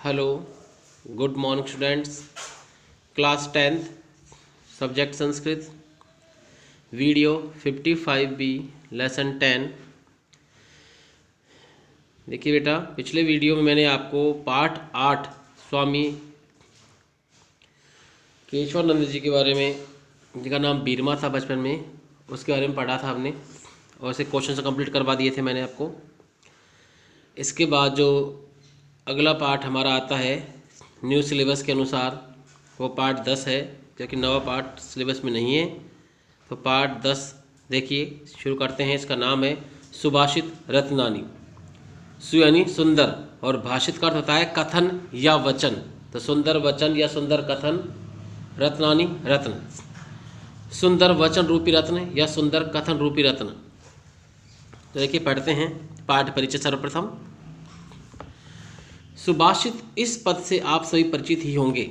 Hello, good morning students. Class 10th subject Sanskrit, video 55B lesson 10। देखिए बेटा, पिछले video में मैंने आपको पाठ 8 स्वामी केशवानंद जी के बारे में, जिनका नाम बीरमा था बचपन में, उसके बारे में पढ़ा था हमने और उसे क्वेश्चन से कंप्लीट करवा दिए थे मैंने आपको। इसके बाद जो अगला पाठ हमारा आता है न्यू सिलेबस के अनुसार, वो पार्ट 10 है, क्योंकि नवा पार्ट सिलेबस में नहीं है। तो पार्ट 10 देखिए, शुरू करते हैं। इसका नाम है सुभाषित रत्नानी। सु यानी सुंदर और भाषित का अर्थ होता है कथन या वचन। तो सुंदर वचन या सुंदर कथन, रत्नानी रत्न, सुंदर वचन रूपी रत्न या सुंदर कथन रूपी रत्न। तो देखिए पढ़ते हैं पाठ परिचय। सर्वप्रथम सुभाषित, इस पद से आप सभी परिचित ही होंगे।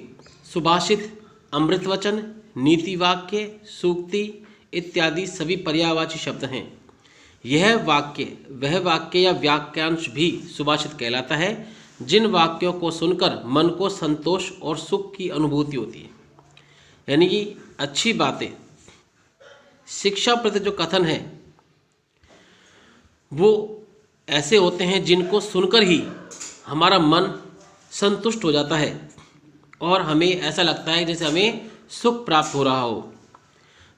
सुभाषित अमृत वचन, नीति वाक्य, सूक्ति इत्यादि सभी पर्यायवाची शब्द हैं। यह वाक्य वह वाक्य या वाक्यांश भी सुभाषित कहलाता है जिन वाक्यों को सुनकर मन को संतोष और सुख की अनुभूति होती है। यानी कि अच्छी बातें, शिक्षा प्रति जो कथन है वो ऐसे होते हैं जिनको सुनकर ही हमारा मन संतुष्ट हो जाता है और हमें ऐसा लगता है जैसे हमें सुख प्राप्त हो रहा हो।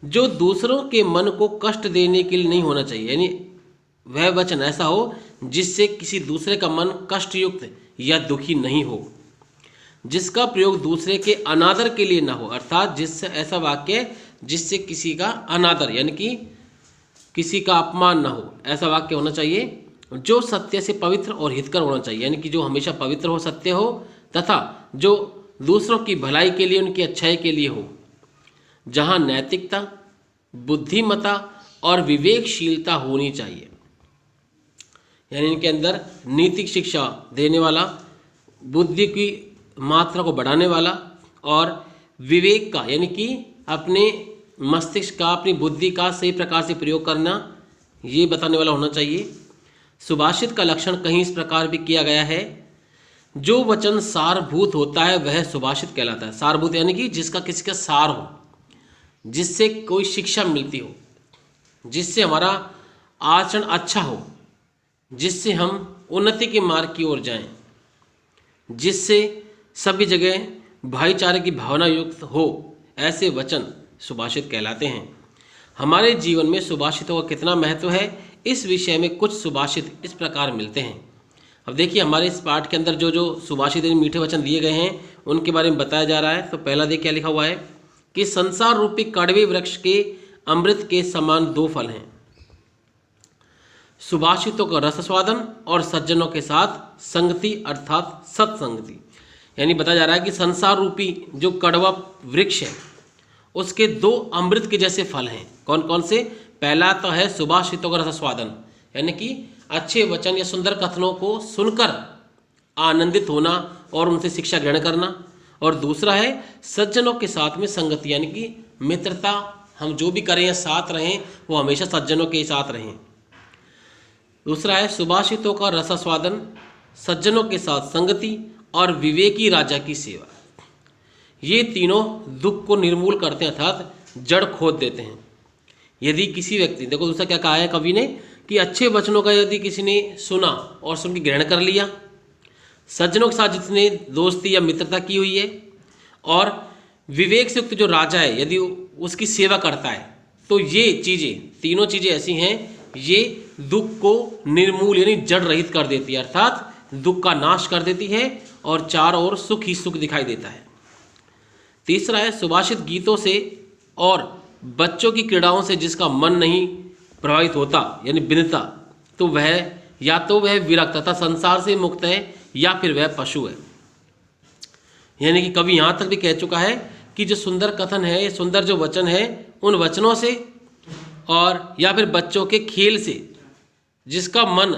जो दूसरों के मन को कष्ट देने के लिए नहीं होना चाहिए, यानी वह वचन ऐसा हो जिससे किसी दूसरे का मन कष्टयुक्त या दुखी नहीं हो, जिसका प्रयोग दूसरे के अनादर के लिए ना हो, अर्थात जिससे ऐसा वाक्य जिससे किसी का अनादर यानी कि किसी का अपमान ना हो, ऐसा वाक्य होना चाहिए। जो सत्य से पवित्र और हितकर होना चाहिए, यानी कि जो हमेशा पवित्र हो, सत्य हो, तथा जो दूसरों की भलाई के लिए, उनकी अच्छाई के लिए हो। जहाँ नैतिकता, बुद्धिमत्ता और विवेकशीलता होनी चाहिए, यानी इनके अंदर नीतिक शिक्षा देने वाला, बुद्धि की मात्रा को बढ़ाने वाला और विवेक का यानी कि अपने मस्तिष्क का, अपनी बुद्धि का सही प्रकार से प्रयोग करना, ये बताने वाला होना चाहिए। सुभाषित का लक्षण कहीं इस प्रकार भी किया गया है, जो वचन सारभूत होता है वह सुभाषित कहलाता है। सारभूत यानी कि जिसका किसी का सार हो, जिससे कोई शिक्षा मिलती हो, जिससे हमारा आचरण अच्छा हो, जिससे हम उन्नति के मार्ग की ओर जाएं, जिससे सभी जगह भाईचारे की भावना युक्त हो, ऐसे वचन सुभाषित कहलाते हैं। हमारे जीवन में सुभाषितों का कितना महत्व है, इस विषय में कुछ सुभाषित इस प्रकार मिलते हैं। अब देखिए हमारे इस पाठ के अंदर जो जो सुभाषित यानी मीठे वचन दिए गए हैं उनके बारे में बताया जा रहा है। तो पहला देखिए क्या लिखा हुआ है कि संसार रूपी कड़वे वृक्ष के अमृत के समान 2 फल हैं, सुभाषितों का रस स्वादन और सज्जनों के साथ संगति अर्थात सत्संगति। यानी बताया जा रहा है कि संसार रूपी जो कड़वा वृक्ष है उसके 2 अमृत के जैसे फल हैं। कौन कौन से? पहला तो है सुभाषितों का रस स्वादन, यानी कि अच्छे वचन या सुंदर कथनों को सुनकर आनंदित होना और उनसे शिक्षा ग्रहण करना। और दूसरा है सज्जनों के साथ में संगति, यानी कि मित्रता, हम जो भी करें या साथ रहें वो हमेशा सज्जनों के साथ रहें। दूसरा है सुभाषितों का रस स्वादन, सज्जनों के साथ संगति और विवेकी राजा की सेवा। ये तीनों दुख को निर्मूल करते हैं, अर्थात जड़ खोद देते हैं। यदि किसी व्यक्ति, देखो दूसरा क्या कहा है कवि ने, कि अच्छे वचनों का यदि किसी ने सुना और सुन के ग्रहण कर लिया, सज्जनों के साथ जितने दोस्ती या मित्रता की हुई है, और विवेक से युक्त जो राजा है यदि उसकी सेवा करता है, तो ये चीज़ें, तीनों चीज़ें ऐसी हैं, ये दुख को निर्मूल यानी जड़ रहित कर देती है, अर्थात दुख का नाश कर देती है और चारों ओर सुख ही सुख दिखाई देता है। तीसरा है सुभाषित गीतों से और बच्चों की क्रीड़ाओं से जिसका मन नहीं प्रभावित होता यानी बिनता, तो वह या तो वह विरक्त तथा संसार से मुक्त है या फिर वह पशु है। यानी कि कवि यहाँ तक भी कह चुका है कि जो सुंदर कथन है, सुंदर जो वचन है, उन वचनों से और या फिर बच्चों के खेल से जिसका मन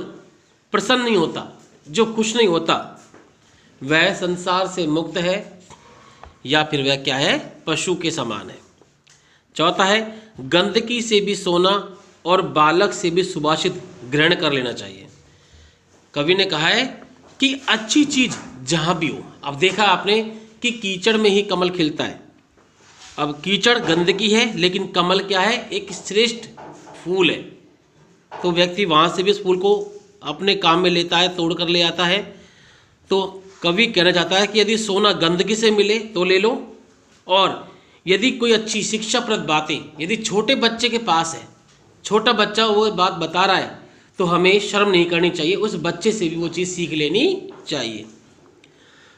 प्रसन्न नहीं होता, जो खुश नहीं होता, वह संसार से मुक्त है या फिर वह क्या है? पशु के समान है। चौथा है गंदगी से भी सोना और बालक से भी सुभाषित ग्रहण कर लेना चाहिए। कवि ने कहा है कि अच्छी चीज जहाँ भी हो। अब देखा आपने कि कीचड़ में ही कमल खिलता है। अब कीचड़ गंदगी है, लेकिन कमल क्या है, एक श्रेष्ठ फूल है। तो व्यक्ति वहाँ से भी उस फूल को अपने काम में लेता है, तोड़ कर ले आता है। तो कवि कहना चाहता है कि यदि सोना गंदगी से मिले तो ले लो, और यदि कोई अच्छी शिक्षाप्रद बातें यदि छोटे बच्चे के पास है, छोटा बच्चा वो बात बता रहा है, तो हमें शर्म नहीं करनी चाहिए, उस बच्चे से भी वो चीज़ सीख लेनी चाहिए।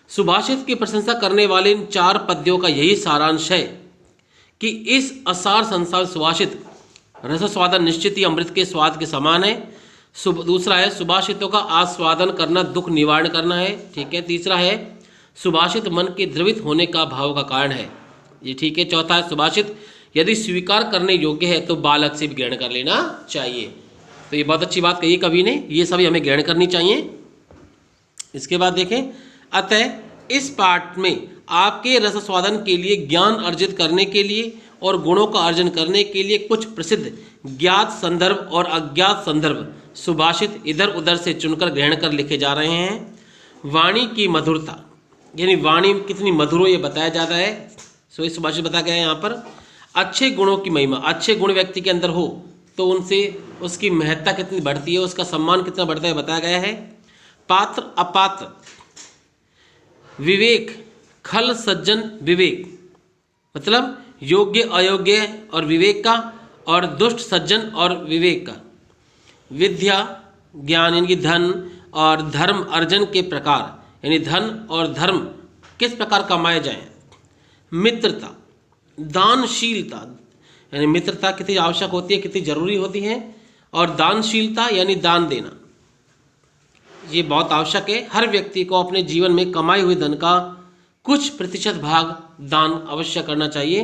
सुभाषित की प्रशंसा करने वाले इन 4 पद्यों का यही सारांश है कि इस असार संसार सुभाषित रसस्वादन निश्चित ही अमृत के स्वाद के समान है। दूसरा है सुभाषितों का आस्वादन करना दुख निवारण करना है, ठीक है। तीसरा है सुभाषित मन के द्रवित होने का भाव का कारण है, ये ठीक है। चौथा है सुभाषित यदि स्वीकार करने योग्य है तो बालक से भी ग्रहण कर लेना चाहिए। तो ये बहुत अच्छी बात कही कवि ने, ये सभी हमें ग्रहण करनी चाहिए। इसके बाद देखें, अतः इस पाठ में आपके रसस्वादन के लिए, ज्ञान अर्जित करने के लिए और गुणों का अर्जन करने के लिए कुछ प्रसिद्ध ज्ञात संदर्भ और अज्ञात संदर्भ सुभाषित इधर उधर से चुनकर ग्रहण कर लिखे जा रहे हैं। वाणी की मधुरता, यानी वाणी कितनी मधुर हो ये बताया जाता है। सो इस सुभाषित बताया गया है यहाँ पर। अच्छे गुणों की महिमा, अच्छे गुण व्यक्ति के अंदर हो तो उनसे उसकी महत्ता कितनी बढ़ती है, उसका सम्मान कितना बढ़ता है बताया गया है। पात्र अपात्र, विवेक खल सज्जन विवेक, मतलब योग्य अयोग्य और विवेक का, और दुष्ट सज्जन और विवेक का। विद्या ज्ञान यानी धन और धर्म अर्जन के प्रकार, यानी धन और धर्म किस प्रकार कमाए जाएं। मित्रता दानशीलता, यानी मित्रता कितनी आवश्यक होती है, कितनी जरूरी होती है। और दानशीलता यानी दान देना, ये बहुत आवश्यक है। हर व्यक्ति को अपने जीवन में कमाए हुए धन का कुछ प्रतिशत भाग दान अवश्य करना चाहिए।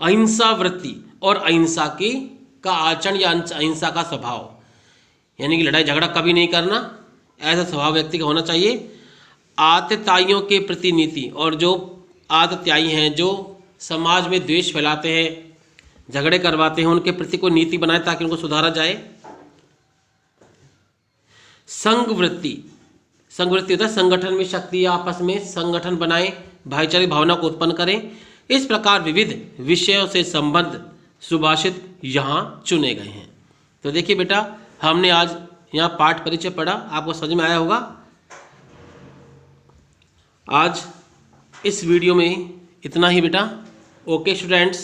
अहिंसा वृत्ति और अहिंसा का आचरण या अहिंसा का स्वभाव, यानी कि लड़ाई झगड़ा कभी नहीं करना, ऐसा स्वभाव व्यक्ति का होना चाहिए। आतताइयों के प्रति नीति, और जो आतताई हैं जो समाज में द्वेष फैलाते हैं, झगड़े करवाते हैं, उनके प्रति कोई नीति बनाए ताकि उनको सुधारा जाए। संघ वृत्ति, संघ वृत्ति होता है संगठन में शक्ति, आपस में संगठन बनाए, भाईचारे भावना को उत्पन्न करें। इस प्रकार विविध विषयों से संबद्ध सुभाषित यहाँ चुने गए हैं। तो देखिए बेटा, हमने आज यहाँ पाठ परिचय पढ़ा, आपको समझ में आया होगा। आज इस वीडियो में इतना ही बेटा। Okay students.